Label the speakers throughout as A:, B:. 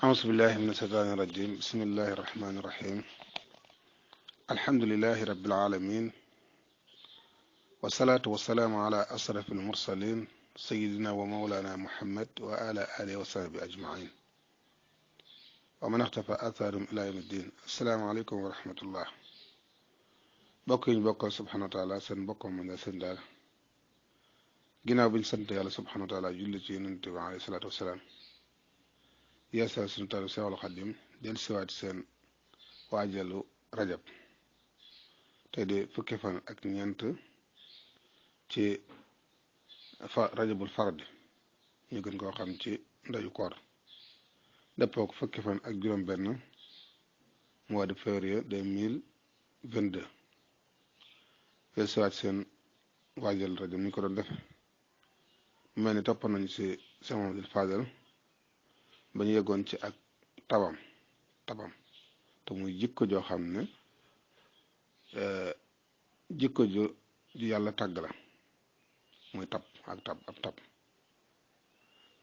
A: أعوذ بالله من الشيطان الرجيم بسم الله الرحمن الرحيم الحمد لله رب العالمين والصلاة والسلام على أشرف المرسلين سيدنا ومولانا محمد وعلى آله وصحبه أجمعين ومن اختفى آثارهم إلى يوم الدين السلام عليكم ورحمة الله bokk yi ñu bokkal subhanahu wa taala seen bokkam ma nga seen daal ginnaaw bi ñu sant yàlla subhanahu wa taala julli ci yonent bi alayhi salaatu wasalaam yeesal suñu taal Seexul Xadim del siwaat seen waajalu rajab tey di fukki fan ak ñeent ci rajabul farad ñu gën koo xam ci ndeyu koor dëppoo ko fukki fan ak juróom-benn mois de février 2022 del siwaat seen waajal rajab ni ko doon def mel ni topp nañu ci Seex Muhammadul Faadal ba ñu yeggoon ci ak tabam te muy jikko joo xam ne jikko ju yàlla tàgg la muy tab ab tab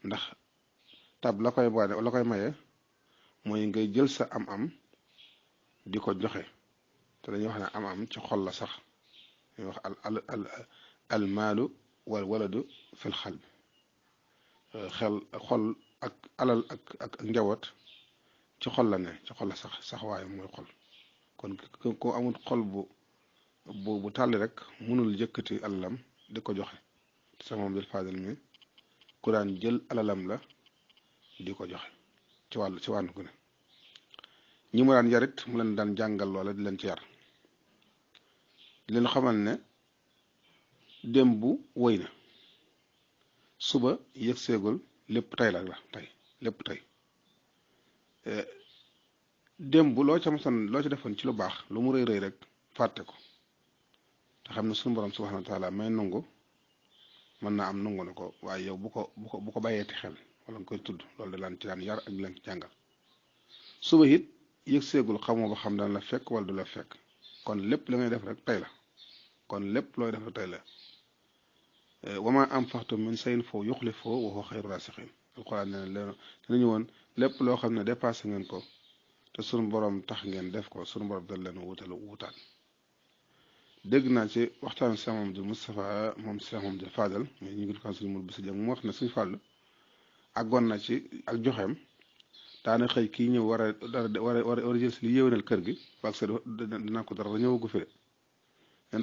A: ndax tab la koy maye mooy ngay jël sa am di ko joxe te dañuy wax ne am ci xol la sax ñuy wax al maalu wal waladu fil xalb xol ak alal ak njaboot ci xol la ne ci xol la sax waaye mooy xol kon ko amul xol bu tàlli rek mënul jëkkati alalam di ko joxe te Seex Muhammadul Faadal mi ku daan jël alalam la di ko joxe ci wàllu gu ne ñi mu daan yarit mu leen daan jàngal loola di leen ci yar di leen xamal ne démb woy na suba yëg seegul lépp tey la tey lépp tey démb loo ca defoon ci lu baax lu mu rëy rek fàtte ko te xam ne suñu borom subhanahu wa taala may nangu mën naa am nangu na ko waaye yow bu ko bàyyeeti xel wala nga koy tudd loolu da laan ci daan yar ak di leen ci jàngal suba it yëg seegul xamoo ba xam daan la fekk wala du la fekk kon lépp la ngay def rek tey la kon lépp looy def rek tey la wama anfaqtum min shay'in fa yukhlifuhu wa huwa khayru rasiqin alquran ne dinañu woon lépp loo xam ne dépassé ngeen ko te sunu borom tax ngeen def ko sunu borom dal leen wutaal dégg naa ci waxtaan Seex Muhammadul Moustapha moom Seex Muhammadul Faadal mais ñu ngi ko suñu mul bi si jëm mu wax ne suñu fàll àggoon na ci ak joxeem daana xëy kii ñëw war a jël si li yéwénal kër gi waag sa dina ko dara ñëwagu fi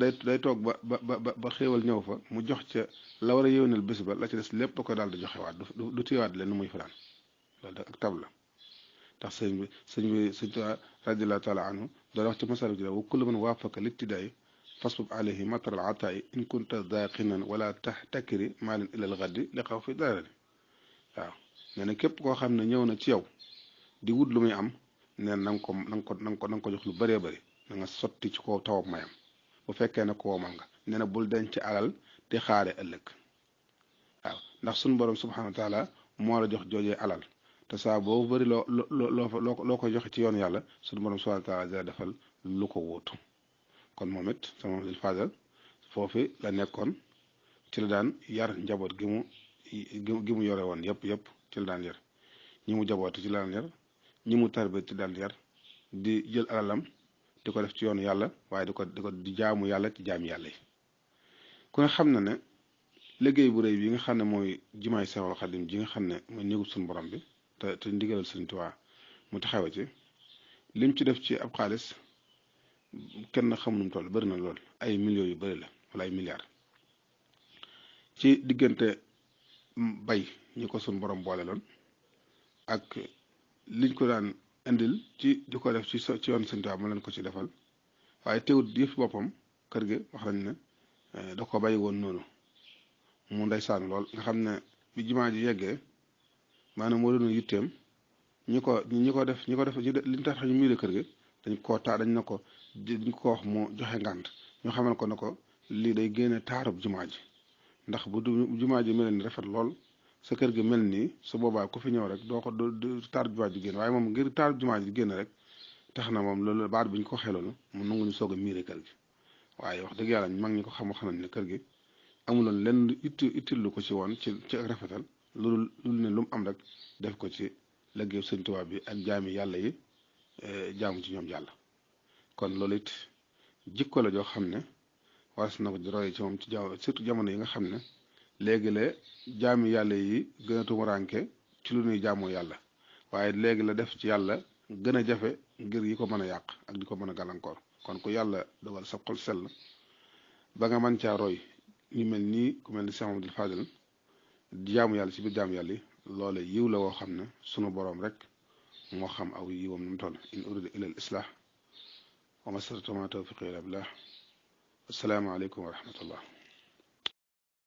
A: de day toog ba xéewal ñëw fa mu jox ca la war a yéwénal bés ba la ci des lépp da koy daal di joxewaat du téyewaat leen muy fanaan loolu da ak tab la ndax sëñ bi radiyallahu taala anhu doon wax ci masal ji wa kullu man waafaka littidaay fasbub alayhi matar al ataay in kunta daqinan wala tahtakiri maalin ilal gaddi li xaw fi darari waaw nee na képp koo xam ne ñëw na ci yow di wut lu muy am neen na nga ko jox lu bëree bëri na nga sotti ci kaw tawam mayam bu fekkee ne ko woomal nga nee na bul denc alal di xaare ëllëg waaw ndax suñu borom subhanahu wa taala moo la jox joojee alal te saa boo bëri loo koy joxe ci yoon yàlla suñu borom subhanahu wa taala dina defal lu ko wóotu kon moom it Seex Muhammadul Faadal foofu la nekkoon ci la daan yar njaboot gi mu yore woon yëpp ci la daan yar ñi mu jaboote ci la daan yar ñi mu tarbe ci daan yar di jël alalam di ko def ci yoonu yàlla waaye di jaamu yàlla ci jaami yàlla yi ku ne xam na ne liggéey bu rëy bi nga xam ne mooy jumaay Seexul Xadim ji nga xam ne mooy néegub suñu borom bi te ndigalal Sëriñ Tuubaa mu taxawe ci lim ci def ci ab xaalis kenn xamu nu mu toll bëri na lool ay millions yu bëri la wala ay milliards ci diggante bay ñi ko suñu borom boole loon ak liñ ko daan indil ci di ko def ci yoon Sëriñ Tuubaa ma leen ko ci defal waaye teewut yëf boppam kër gi wax nañ ne da ko bàyyi woon noonu mu ndeysaan lool nga xam ne bi jumaa ji yeggee maanaam moo doon yitteem ñi ko def liñ tax ñu miire kër gi dañ na ko dañ ko wax mu joxe ngànt ñu xamal ko ne ko lii day génne taarub jumaa ji ndax bu jumaa ji mel ni rafet lool sa kër gi mel nii su boobaa ku fi ñëw rek doo ko taarub jumaa ji génn waaye moom ngir taarub jumaa ji génn rek tax na moom loolu baat bi ñu ko xeloon mu nangu ñu soog a miire kër gi waaye wax dëgg yàlla mag ñi ko xam nañ ne kër gi amuloon lenn ittil lu ko ci woon ci ak rafetal loolu ne lu mu am rek def ko ci liggéeyu Sëñ Tuubaa bi ak jaami yàlla yi jaamu ci ñoom yàlla kon loolu it jikko la joo xam ne waras na ko di roy ci moom ci surtout jamono yi nga xam ne léegi la jaami yàlla yi gën a tumuraanke ci lu ñuy jaamoo yàlla waaye léegi la def ci yàlla gën a jafe ngir yi ko mën a yàq ak di ko mën a gàllankoor kon ku yàlla dogal sa xol sell ba nga mën caa roy ñu mel nii ku mel ni Cheikh Mamadou Fadel di jaamu yàlla ci biir jaamu yàlla yi loole yiw la woo xam ne sunu boroom rek moo xam aw yiwam nu mu toll in urida ila al islah wa ma stata'tu ma tawfiqi illa billah assalaamu aleykum wa rahmatullah